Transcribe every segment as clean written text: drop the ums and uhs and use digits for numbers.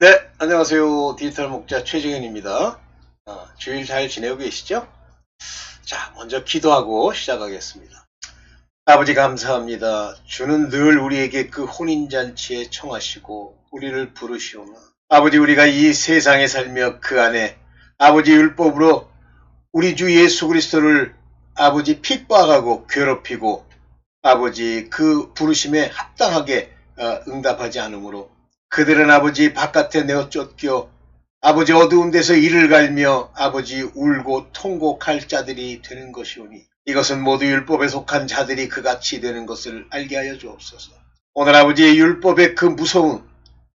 네, 안녕하세요. 디지털 목자 최정현입니다. 주일 잘 지내고 계시죠? 자, 먼저 기도하고 시작하겠습니다. 아버지 감사합니다. 주는 늘 우리에게 그 혼인잔치에 청하시고 우리를 부르시오나. 아버지 우리가 이 세상에 살며 그 안에 아버지 율법으로 우리 주 예수 그리스도를 아버지 핍박하고 괴롭히고 아버지 그 부르심에 합당하게 응답하지 않으므로 그들은 아버지 바깥에 내어 쫓겨 아버지 어두운 데서 이를 갈며 아버지 울고 통곡할 자들이 되는 것이오니 이것은 모두 율법에 속한 자들이 그같이 되는 것을 알게 하여 주옵소서. 오늘 아버지의 율법의 그 무서운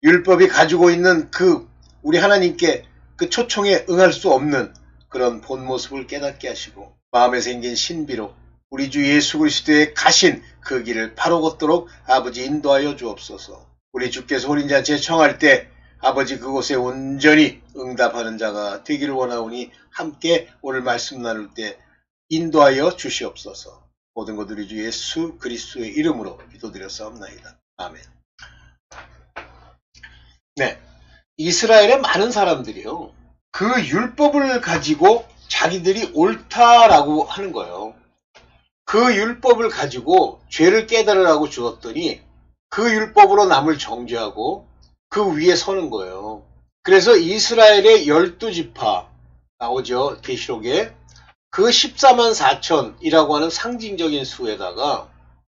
율법이 가지고 있는 그 우리 하나님께 그 초청에 응할 수 없는 그런 본 모습을 깨닫게 하시고 마음에 생긴 신비로 우리 주 예수 그리스도의 가신 그 길을 바로 걷도록 아버지 인도하여 주옵소서. 우리 주께서 혼인잔치에 청할 때 아버지 그곳에 온전히 응답하는 자가 되기를 원하오니 함께 오늘 말씀 나눌 때 인도하여 주시옵소서. 모든 것 우리 주 예수 그리스도의 이름으로 기도드렸사옵나이다. 아멘. 네, 이스라엘의 많은 사람들이요. 그 율법을 가지고 자기들이 옳다라고 하는 거예요. 그 율법을 가지고 죄를 깨달으라고 주었더니 그 율법으로 남을 정죄하고 그 위에 서는 거예요. 그래서 이스라엘의 12지파 나오죠. 계시록에 그 14만 4천이라고 하는 상징적인 수에다가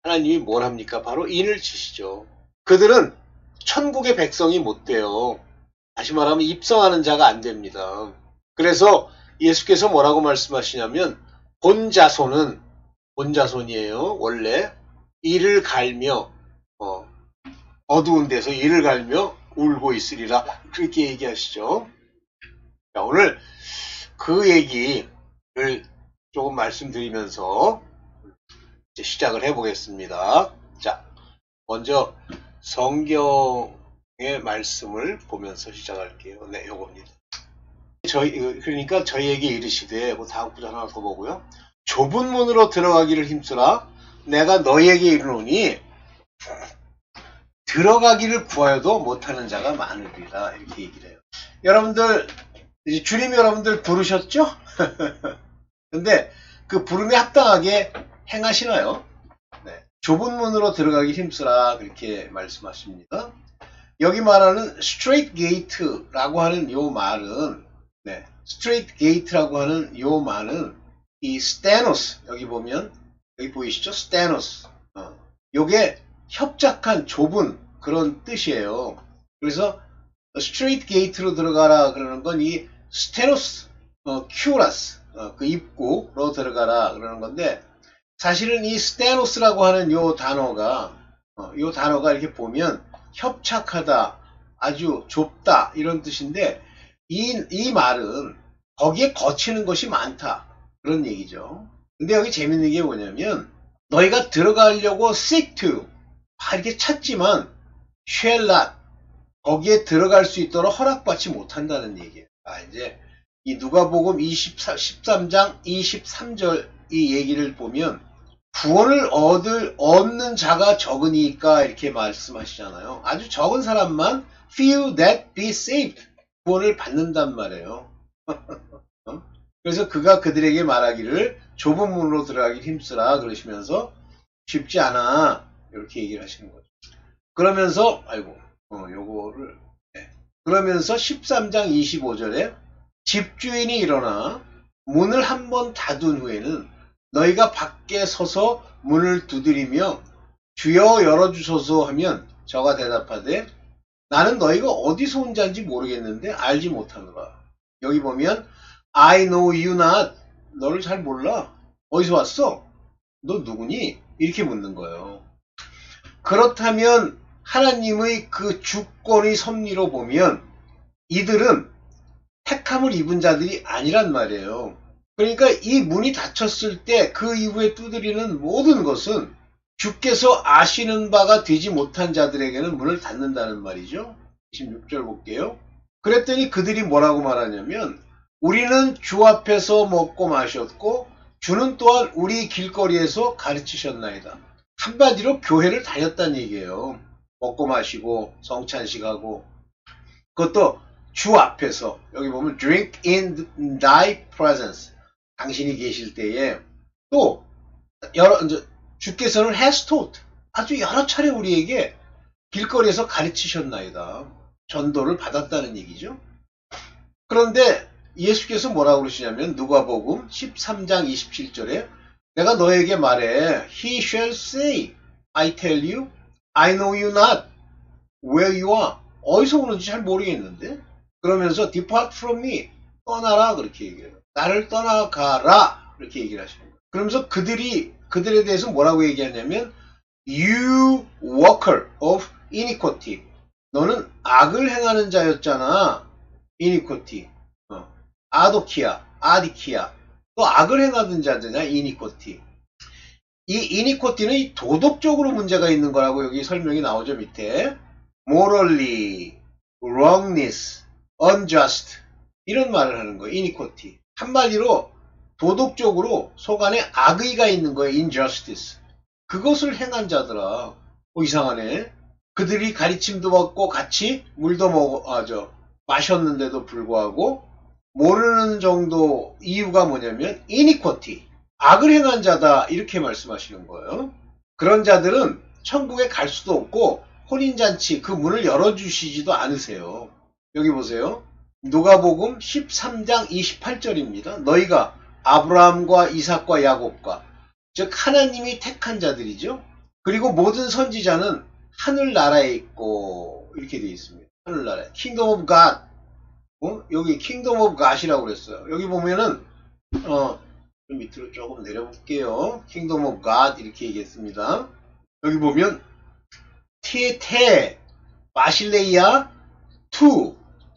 하나님이 뭘 합니까? 바로 인을 치시죠. 그들은 천국의 백성이 못 돼요. 다시 말하면 입성하는 자가 안 됩니다. 그래서 예수께서 뭐라고 말씀하시냐면 본자손이에요. 원래 이를 갈며 어두운 데서 이를 갈며 울고 있으리라 그렇게 얘기하시죠. 자, 오늘 그 얘기를 조금 말씀드리면서 이제 시작을 해보겠습니다. 자, 먼저 성경의 말씀을 보면서 시작할게요. 네, 요겁니다. 그러니까 저희에게 이르시되, 다음 구절 하나 더 보고요. 좁은 문으로 들어가기를 힘쓰라. 내가 너희에게 이르노니 들어가기를 구하여도 못하는 자가 많으리라. 이렇게 얘기를 해요. 여러분들, 이제 주님 여러분들 부르셨죠? 근데 그 부름에 합당하게 행하시나요? 네. 좁은 문으로 들어가기 힘쓰라. 그렇게 말씀하십니다. 여기 말하는 straight gate라고 하는 요 말은, 네. straight gate라고 하는 요 말은 이 스테노스, 여기 보면, 여기 보이시죠? 스테노스. 요게 협착한 좁은 그런 뜻이에요. 그래서 스트레이트 게이트로 들어가라 그러는 건 이 스테노스 큐라스 그 입구로 들어가라 그러는 건데 사실은 이 스테노스라고 하는 요 단어가 이렇게 보면 협착하다, 아주 좁다 이런 뜻인데 이 말은 거기에 거치는 것이 많다 그런 얘기죠. 근데 여기 재밌는 게 뭐냐면 너희가 들어가려고 seek to 이렇게 찾지만 shall not 거기에 들어갈 수 있도록 허락받지 못한다는 얘기예요. 이제 이 누가복음 13장 23절 이 얘기를 보면 구원을 얻는 자가 적으니까 이렇게 말씀하시잖아요. 아주 적은 사람만 few that be saved 구원을 받는단 말이에요. 그래서 그가 그들에게 말하기를 좁은 문으로 들어가기 힘쓰라 그러시면서 쉽지 않아 이렇게 얘기를 하시는 거죠. 그러면서 요거를 그러면서 13장 25절에 집주인이 일어나 문을 한번 닫은 후에는 너희가 밖에 서서 문을 두드리며 주여 열어주소서 하면 저가 대답하되 나는 너희가 어디서 온 자인지 모르겠는데 알지 못하노라. 여기 보면 I know you not 너를 잘 몰라. 어디서 왔어? 너 누구니? 이렇게 묻는 거예요. 그렇다면 하나님의 그 주권의 섭리로 보면 이들은 택함을 입은 자들이 아니란 말이에요. 그러니까 이 문이 닫혔을 때 그 이후에 두드리는 모든 것은 주께서 아시는 바가 되지 못한 자들에게는 문을 닫는다는 말이죠. 26절 볼게요. 그랬더니 그들이 뭐라고 말하냐면 우리는 주 앞에서 먹고 마셨고 주는 또한 우리 길거리에서 가르치셨나이다. 한마디로 교회를 다녔다는 얘기예요. 먹고 마시고 성찬식하고 그것도 주 앞에서 여기 보면 drink in thy presence 당신이 계실 때에 또 이제 주께서는 has taught 아주 여러 차례 우리에게 길거리에서 가르치셨나이다. 전도를 받았다는 얘기죠. 그런데 예수께서 뭐라고 그러시냐면 누가복음 13장 27절에 내가 너에게 말해 He shall say I tell you I know you not where you are 어디서 오는지 잘 모르겠는데 그러면서 depart from me 떠나라 그렇게 얘기해요. 나를 떠나가라 그렇게 얘기를 하시는 거예요. 그러면서 그들에 대해서 뭐라고 얘기하냐면 You worker of iniquity 너는 악을 행하는 자였잖아. iniquity 아도키아 아디키아 또 악을 행하던 자들이냐 이니코티 이 이니코티는 도덕적으로 문제가 있는 거라고 여기 설명이 나오죠. 밑에 morally, wrongness, unjust 이런 말을 하는 거예요. 이니코티 한마디로 도덕적으로 속안에 악의가 있는 거예요. injustice 그것을 행한 자들아 이상하네. 그들이 가르침도 받고 같이 물도 마셨는데도 불구하고 모르는 정도 이유가 뭐냐면 이니쿼티 악을 행한 자다 이렇게 말씀하시는 거예요. 그런 자들은 천국에 갈 수도 없고 혼인잔치 그 문을 열어주시지도 않으세요. 여기 보세요. 누가복음 13장 28절입니다. 너희가 아브라함과 이삭과 야곱과 즉 하나님이 택한 자들이죠. 그리고 모든 선지자는 하늘나라에 있고 이렇게 되어 있습니다. 하늘나라에 Kingdom of God 여기 Kingdom of God이라고 그랬어요. 여기 보면은 밑으로 조금 내려볼게요. Kingdom of God 이렇게 얘기했습니다. 여기 보면 티에테 바실레이아 투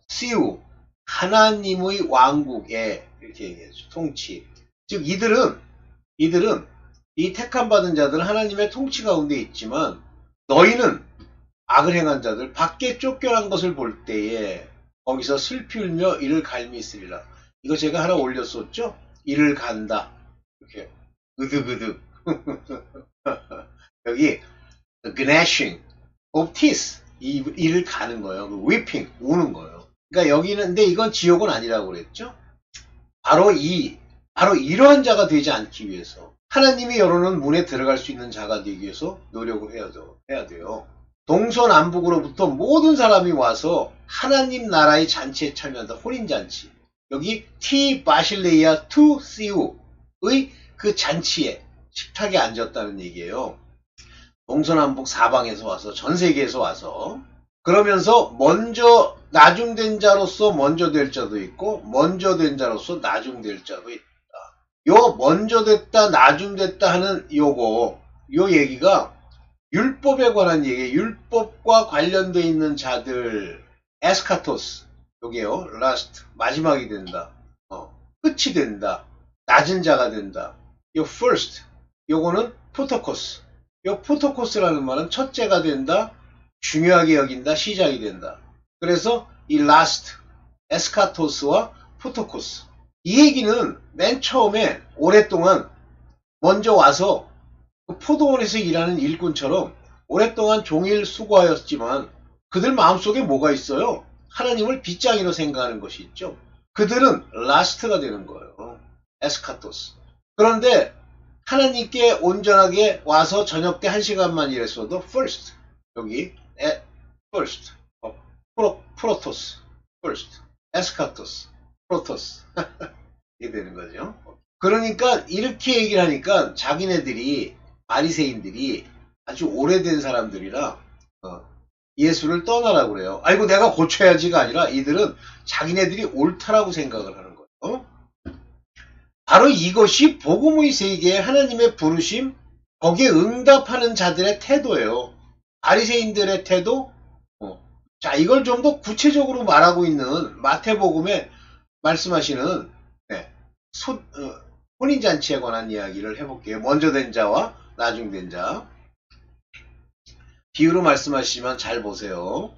시우 하나님의 왕국에 이렇게 얘기했죠. 통치 즉 이들은 이 택함 받은 자들은 하나님의 통치 가운데 있지만 너희는 악을 행한 자들 밖에 쫓겨난 것을 볼 때에 거기서 슬피 울며 이를 갈미 있으리라. 이거 제가 하나 올렸었죠? 이를 간다. 이렇게 으득으득 여기 gnashing of teeth 이를 가는 거예요. weeping 우는 거예요. 그러니까 여기는 근데 이건 지옥은 아니라고 그랬죠? 바로 이러한 자가 되지 않기 위해서 하나님이 열어놓은 문에 들어갈 수 있는 자가 되기 위해서 노력을 해야 돼요. 동서남북으로부터 모든 사람이 와서 하나님 나라의 잔치에 참여한다. 혼인잔치. 여기 티 바실레이아 투 시우의 그 잔치에 식탁에 앉았다는 얘기예요. 동서남북 사방에서 와서 전 세계에서 와서 그러면서 먼저 나중된 자로서 먼저 될 자도 있고 먼저 된 자로서 나중될 자도 있다. 요 먼저 됐다 나중됐다 하는 요 얘기가 율법에 관한 얘기, 율법과 관련되어 있는 자들, 에스카토스, 여기요, 라스트, 마지막이 된다, 끝이 된다, 낮은 자가 된다. 요 first, 요거는 포토코스. 요 포토코스라는 말은 첫째가 된다, 중요하게 여긴다, 시작이 된다. 그래서 이 last, 에스카토스와 포토코스. 이 얘기는 맨 처음에 오랫동안 먼저 와서 그 포도원에서 일하는 일꾼처럼 오랫동안 종일 수고하였지만 그들 마음속에 뭐가 있어요? 하나님을 빗장이로 생각하는 것이 있죠. 그들은 라스트가 되는 거예요. 에스카토스. 그런데 하나님께 온전하게 와서 저녁 때 1시간만 일했어도 first. 여기 first. 프로토스. first. 에스카토스. 프로토스. 이게 되는 거죠. 그러니까 이렇게 얘기를 하니까 자기네들이 바리새인들이 아주 오래된 사람들이라 예수를 떠나라고 그래요. 아이고 내가 고쳐야지가 아니라 이들은 자기네들이 옳다라고 생각을 하는 거예요. 바로 이것이 복음의 세계에 하나님의 부르심 거기에 응답하는 자들의 태도예요. 바리새인들의 태도. 자 이걸 좀 더 구체적으로 말하고 있는 마태복음에 말씀하시는 혼인잔치에 관한 이야기를 해볼게요. 먼저 된 자와 나중된 자. 비유로 말씀하시지만 잘 보세요.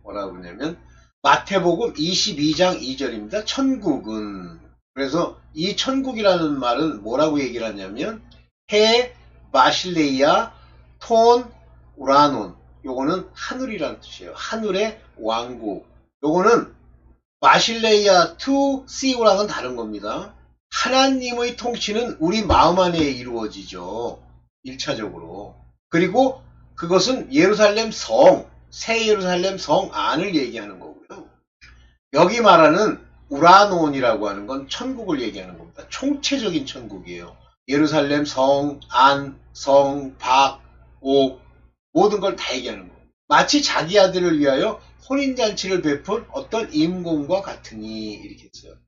뭐라고 그러냐면 마태복음 22장 2절입니다. 천국은 그래서 이 천국이라는 말은 뭐라고 얘기를 하냐면 해 마실레이아 톤 우라논 요거는 하늘이라는 뜻이에요. 하늘의 왕국 요거는 마실레이아 to CEO랑은 다른 겁니다. 하나님의 통치는 우리 마음 안에 이루어지죠. 1차적으로. 그리고 그것은 예루살렘 성, 새 예루살렘 성 안을 얘기하는 거고요. 여기 말하는 우라논이라고 하는 건 천국을 얘기하는 겁니다. 총체적인 천국이에요. 예루살렘 성, 안, 성, 밖, 옥 모든 걸 다 얘기하는 거예요. 마치 자기 아들을 위하여 혼인잔치를 베푼 어떤 임금과 같으니 이렇게 했어요.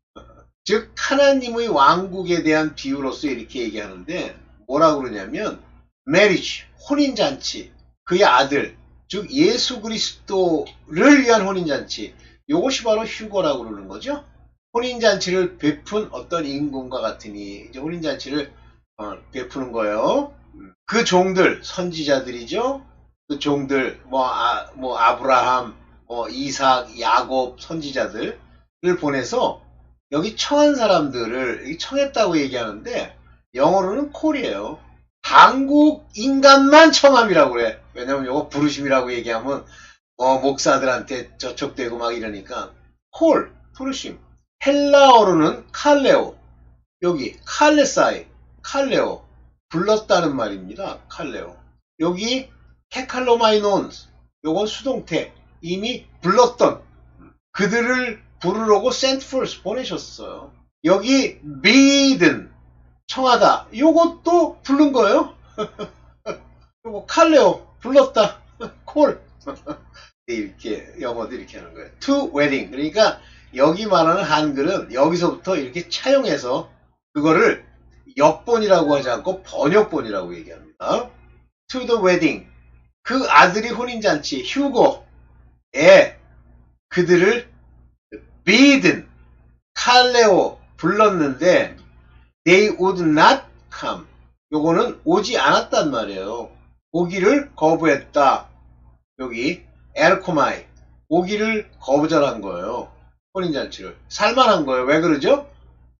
즉 하나님의 왕국에 대한 비유로서 이렇게 얘기하는데 뭐라고 그러냐면 marriage, 혼인잔치, 그의 아들, 즉 예수 그리스도를 위한 혼인잔치, 이것이 바로 휴거라고 그러는 거죠. 혼인잔치를 베푼 어떤 임금과 같으니 이제 혼인잔치를 베푸는 거예요. 그 종들, 선지자들이죠. 그 종들, 아브라함, 이삭, 야곱 선지자들을 보내서 여기 청한 사람들을 여기 청했다고 얘기하는데 영어로는 콜이에요. 한국 인간만 청함이라고 그래. 왜냐면 이거 부르심이라고 얘기하면 목사들한테 저촉되고 막 이러니까 콜, 부르심. 헬라어로는 칼레오. 여기 칼레사이, 칼레오. 불렀다는 말입니다. 칼레오. 여기 케칼로마이논. 요건 수동태. 이미 불렀던 그들을 부르려고 sent forth 보내셨어요. 여기 bidden 청하다. 요것도 부른 거예요. 요거 칼레오 불렀다. 콜. 이렇게 영어도 이렇게 하는 거예요. to wedding. 그러니까 여기 말하는 한글은 여기서부터 이렇게 차용해서 그거를 역본이라고 하지 않고 번역본이라고 얘기합니다. to the wedding. 그 아들이 혼인잔치 휴고에 그들을 bidden 칼레오 불렀는데 they would not come. 요거는 오지 않았단 말이에요. 오기를 거부했다. 여기 에르코마이 오기를 거부절한 거예요. 혼인잔치를 살만한 거예요. 왜 그러죠?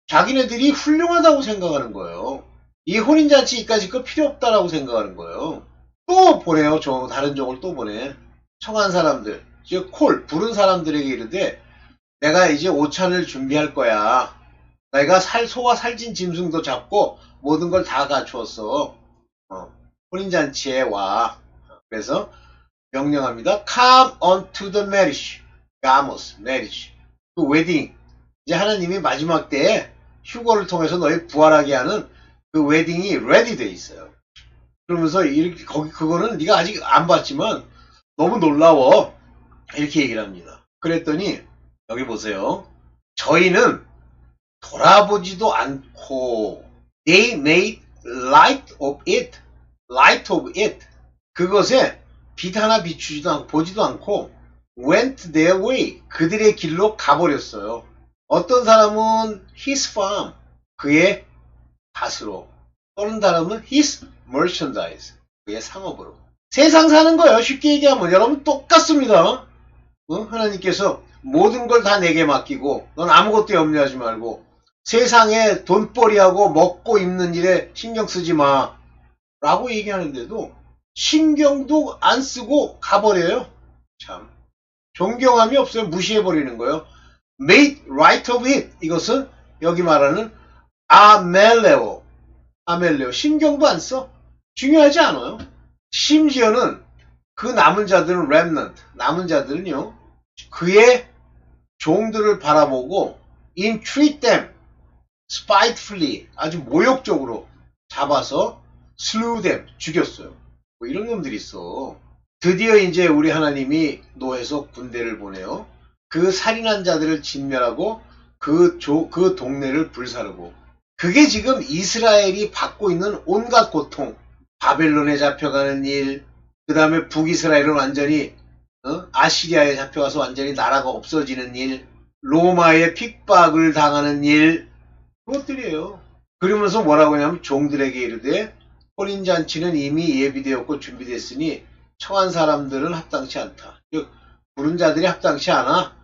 자기네들이 훌륭하다고 생각하는 거예요. 이 혼인잔치 이까짓 거 필요 없다라고 생각하는 거예요. 또 보내요. 다른 종을 또 보내. 청한 사람들, 즉 콜 부른 사람들에게 이르되 내가 이제 오찬을 준비할 거야. 내가 소와 살찐 짐승도 잡고 모든 걸 다 갖추었어. 혼인잔치에 와. 그래서 명령합니다. Come unto the marriage. Gamos, marriage. 그 웨딩. 이제 하나님이 마지막 때에 휴거를 통해서 너희 부활하게 하는 그 웨딩이 레디 돼 있어요. 그러면서 이렇게 그거는 네가 아직 안 봤지만 너무 놀라워. 이렇게 얘기를 합니다. 그랬더니 여기 보세요. 저희는 돌아보지도 않고 they made light of it. light of it. 그것에 빛 하나 비추지도 않고 보지도 않고 went their way. 그들의 길로 가버렸어요. 어떤 사람은 his farm. 그의 밭으로. 또는 사람은 his merchandise. 그의 상업으로. 세상 사는 거예요. 쉽게 얘기하면 여러분 똑같습니다. 하나님께서 모든 걸 다 내게 맡기고 넌 아무것도 염려하지 말고 세상에 돈벌이하고 먹고 입는 일에 신경 쓰지 마 라고 얘기하는데도 신경도 안 쓰고 가버려요. 참 존경함이 없어요. 무시해버리는 거예요. Made right of it. 이것은 여기 말하는 아멜레오. 신경도 안 써. 중요하지 않아요. 심지어는 그 남은 자들은 remnant. 남은 자들은요. 그의 종들을 바라보고 entreat them spitefully. 아주 모욕적으로 잡아서 slew them. 죽였어요. 뭐 이런 놈들이 있어. 드디어 이제 우리 하나님이 노에서 군대를 보내요. 그 살인한 자들을 진멸하고 그 동네를 불사르고. 그게 지금 이스라엘이 받고 있는 온갖 고통. 바벨론에 잡혀가는 일, 그 다음에 북이스라엘은 완전히 아시리아에 잡혀가서 완전히 나라가 없어지는 일, 로마의 핍박을 당하는 일, 그것들이에요. 그러면서 뭐라고 하냐면 종들에게 이르되 혼인잔치는 이미 예비되었고 준비됐으니 청한 사람들은 합당치 않다. 즉 부른 자들이 합당치 않아.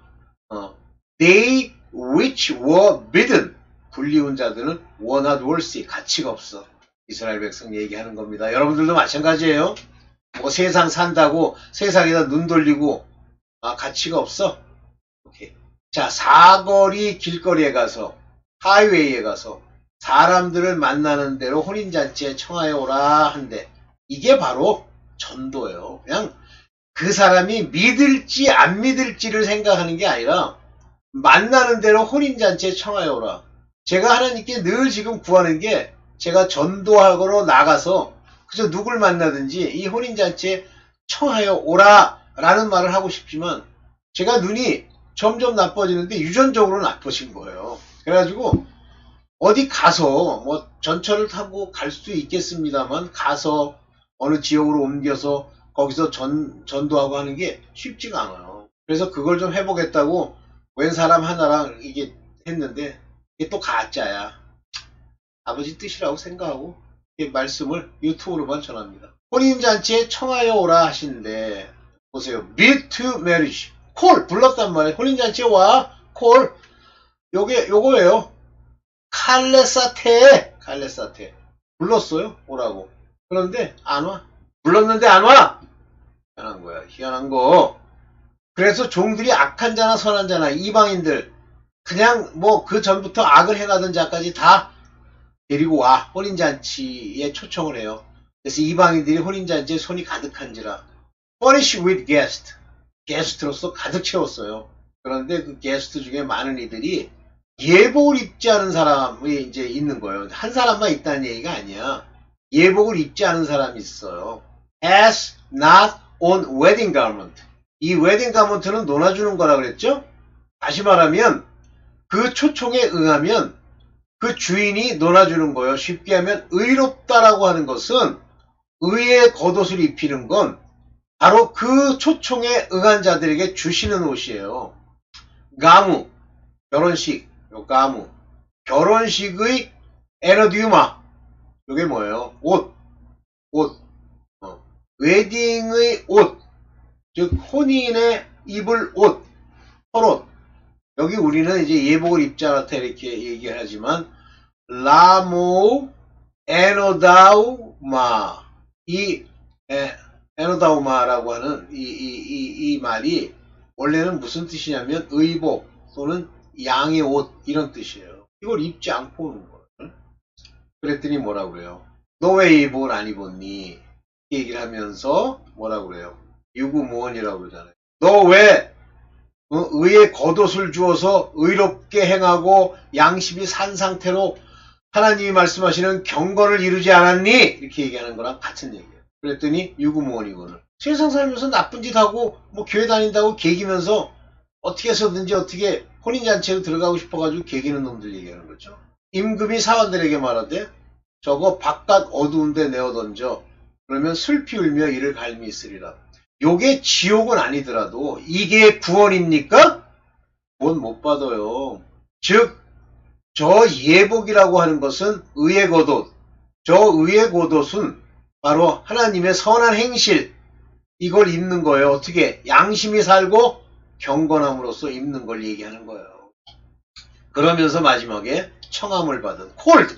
They which were bidden. 불리운 자들은 were not worthy. 가치가 없어. 이스라엘 백성 얘기하는 겁니다. 여러분들도 마찬가지예요. 뭐 세상 산다고 세상에다 눈 돌리고 가치가 없어. 자, 사거리 길거리에 가서, 하이웨이에 가서 사람들을 만나는 대로 혼인잔치에 청하여 오라 한대. 이게 바로 전도예요. 그냥 그 사람이 믿을지 안 믿을지를 생각하는 게 아니라 만나는 대로 혼인잔치에 청하여 오라. 제가 하나님께 늘 지금 구하는 게 제가 전도하러 나가서 그저 누굴 만나든지 이 혼인잔치에 청하여 오라 라는 말을 하고 싶지만 제가 눈이 점점 나빠지는데 유전적으로 나빠진 거예요. 그래가지고 어디 가서 뭐 전철을 타고 갈 수 있겠습니다만 가서 어느 지역으로 옮겨서 거기서 전도하고 하는 게 쉽지가 않아요. 그래서 그걸 좀 해보겠다고 웬 사람 하나랑 이게 했는데 이게 또 가짜야. 아버지 뜻이라고 생각하고 말씀을 유튜브로만 전합니다. 혼인잔치에 청하여 오라 하시는데 보세요. Bid to marriage. 콜 불렀단 말이에요. 혼인잔치에 와. 콜. 요거예요. 칼레사테. 불렀어요. 오라고. 그런데 안 와. 불렀는데 안 와. 희한한 거야. 희한한 거. 그래서 종들이 악한 자나 선한 자나 이방인들 그냥 뭐 그 전부터 악을 행하던 자까지 다 데리고 와. 혼인잔치에 초청을 해요. 그래서 이방인들이 혼인잔치에 손이 가득한지라 furnish with guest. 게스트로서 가득 채웠어요. 그런데 그 게스트 중에 많은 이들이 예복을 입지 않은 사람이 이제 있는 거예요. 한 사람만 있다는 얘기가 아니야. 예복을 입지 않은 사람이 있어요. has not on wedding garment. 이 웨딩 가먼트는 논아주는 거라 그랬죠? 다시 말하면 그 초청에 응하면 그 주인이 논아주는 거예요. 쉽게 하면 의롭다라고 하는 것은 의의 겉옷을 입히는 건 바로 그 초청에 응한 자들에게 주시는 옷이에요. 가무, 결혼식, 요 가무, 결혼식의 에너디우마, 요게 뭐예요? 옷, 웨딩의 옷, 즉 혼인에 입을 옷, 털옷. 여기 우리는 이제 예복을 입지 않았다 이렇게 얘기하지만 라모 에노다우마 이 에노다우마라고 하는 이 말이 원래는 무슨 뜻이냐면 의복 또는 양의 옷 이런 뜻이에요. 이걸 입지 않고 오는 거예요. 그랬더니 뭐라고 그래요? 너 왜 예복을 안 입었니? 얘기를 하면서 뭐라고 그래요? 유구무원이라고 그러잖아요. 너 왜 의의 겉옷을 주어서 의롭게 행하고 양심이 산 상태로 하나님이 말씀하시는 경건을 이루지 않았니? 이렇게 얘기하는 거랑 같은 얘기예요. 그랬더니 유구무원이거든. 세상 살면서 나쁜 짓 하고 뭐 교회 다닌다고 개기면서 어떻게 해서든지 어떻게 혼인잔치에 들어가고 싶어가지고 개기는 놈들 얘기하는 거죠. 임금이 사원들에게 말하되 저거 바깥 어두운 데 내어던져 그러면 슬피 울며 이를 갈미 있으리라. 요게 지옥은 아니더라도 이게 구원입니까? 구원 못 받아요. 즉 저 예복이라고 하는 것은 의의 겉옷. 저 의의 겉옷은 바로 하나님의 선한 행실 이걸 입는 거예요. 어떻게? 양심이 살고 경건함으로써 입는 걸 얘기하는 거예요. 그러면서 마지막에 청함을 받은 콜드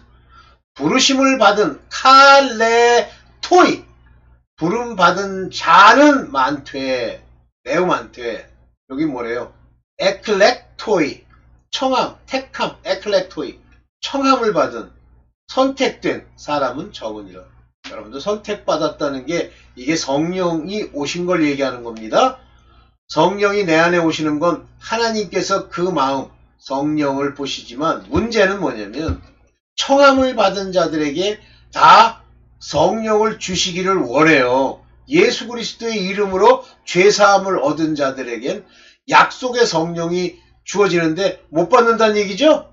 부르심을 받은 칼레토이 부름 받은 자는 많되 매우 많되 여기 뭐래요? 에클렉토이 청함 택함 에클렉토이 청함을 받은 선택된 사람은 적으니라. 여러분들 선택받았다는 게 이게 성령이 오신 걸 얘기하는 겁니다. 성령이 내 안에 오시는 건 하나님께서 그 마음 성령을 보시지만 문제는 뭐냐면 청함을 받은 자들에게 다 성령을 주시기를 원해요. 예수 그리스도의 이름으로 죄사함을 얻은 자들에겐 약속의 성령이 주어지는데 못 받는다는 얘기죠?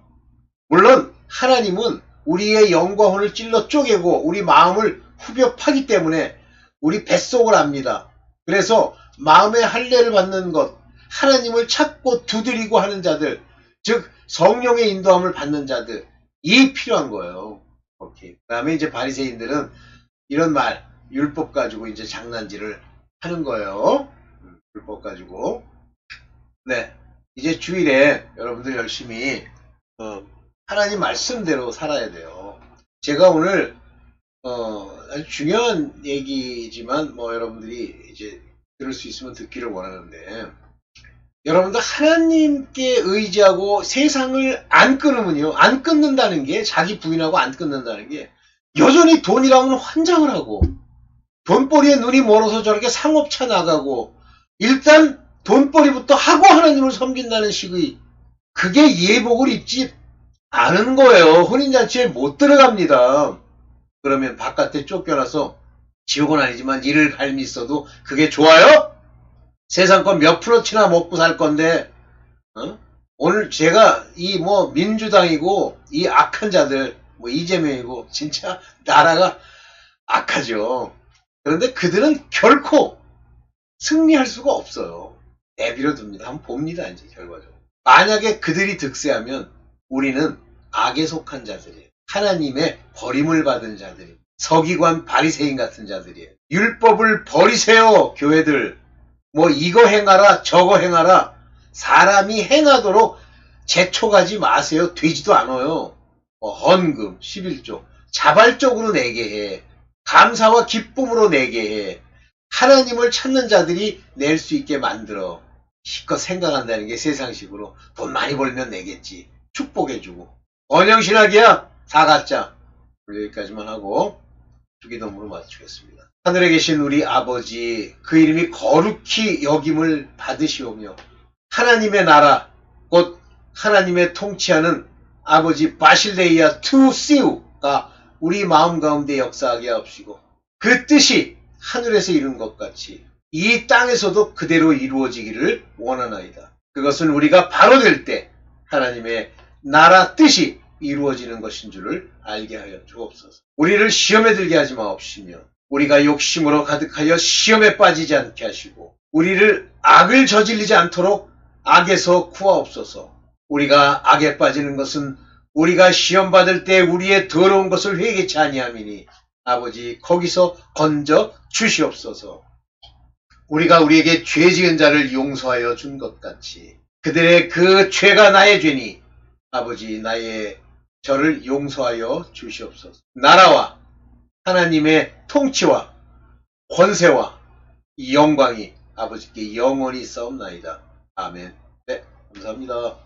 물론 하나님은 우리의 영과 혼을 찔러 쪼개고 우리 마음을 후벼 파기 때문에 우리 뱃속을 압니다. 그래서 마음의 할례를 받는 것, 하나님을 찾고 두드리고 하는 자들, 즉 성령의 인도함을 받는 자들, 이 필요한 거예요. 오케이. 그 다음에 이제 바리새인들은 이런 말, 율법 가지고 이제 장난질을 하는 거예요. 율법 가지고. 네. 이제 주일에 여러분들 열심히 하나님 말씀대로 살아야 돼요. 제가 오늘 아주 중요한 얘기지만 뭐 여러분들이 이제 들을 수 있으면 듣기를 원하는데 여러분들 하나님께 의지하고 세상을 안 끊으면요. 안 끊는다는 게, 자기 부인하고 안 끊는다는 게 여전히 돈이라면 환장을 하고 돈벌이에 눈이 멀어서 저렇게 상업차 나가고 일단 돈벌이부터 하고 하나님을 섬긴다는 식의, 그게 예복을 입지 않은 거예요. 혼인잔치에 못 들어갑니다. 그러면 바깥에 쫓겨나서, 지옥은 아니지만 이를 갈미 있어도 그게 좋아요? 세상 건 몇 프로치나 먹고 살 건데, 오늘 제가 이 민주당이고 이 악한 자들, 이재명이고 진짜 나라가 악하죠. 그런데 그들은 결코 승리할 수가 없어요. 내버려 둡니다. 한번 봅니다, 이제 결과적으로. 만약에 그들이 득세하면 우리는 악에 속한 자들이에요. 하나님의 버림을 받은 자들이에요. 서기관 바리새인 같은 자들이에요. 율법을 버리세요, 교회들. 이거 행하라, 저거 행하라. 사람이 행하도록 재촉하지 마세요. 되지도 않아요. 헌금, 11조. 자발적으로 내게 해. 감사와 기쁨으로 내게 해. 하나님을 찾는 자들이 낼 수 있게 만들어. 실컷 생각한다는 게 세상식으로. 돈 많이 벌면 내겠지. 축복해주고. 언영신학이야. 다 가짜. 여기까지만 하고 주기도문으로 마치겠습니다. 하늘에 계신 우리 아버지, 그 이름이 거룩히 여김을 받으시오며 하나님의 나라, 곧 하나님의 통치하는 아버지 바실레이아 투시우가 우리 마음 가운데 역사하게 하옵시고, 그 뜻이 하늘에서 이룬 것 같이 이 땅에서도 그대로 이루어지기를 원하나이다. 그것은 우리가 바로 될 때 하나님의 나라 뜻이 이루어지는 것인 줄을 알게 하여 주옵소서. 우리를 시험에 들게 하지 마옵시며 우리가 욕심으로 가득하여 시험에 빠지지 않게 하시고 우리를 악을 저질리지 않도록 악에서 구하옵소서. 우리가 악에 빠지는 것은 우리가 시험 받을 때 우리의 더러운 것을 회개치 아니함이니 아버지 거기서 건져 주시옵소서. 우리가 우리에게 죄 지은 자를 용서하여 준 것 같이 그들의 그 죄가 나의 죄니 아버지 나의 저를 용서하여 주시옵소서. 나라와 하나님의 통치와 권세와 영광이 아버지께 영원히 싸움나이다. 아멘. 네, 감사합니다.